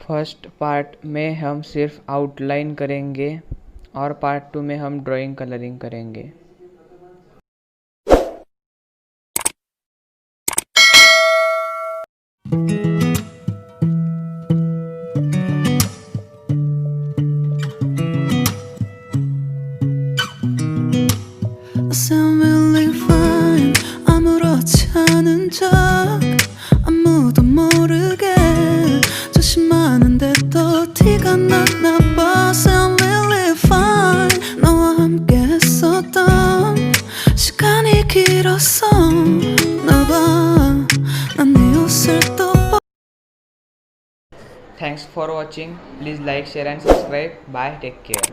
First part में हम सिर्फ आउटलाइन करेंगे और पार्ट 2 में हम ड्राइंग कलरिंग करेंगे। Sound really fine. 아무렇지 않은 척 아무도 모르게 조심하는데 또 티가 났나 봐. Sound really fine. 너와 함께 했었던 시간이 길었어 나봐. 난 네 옷을 또 Thanks for watching. Please like, share and subscribe. Bye. Take care.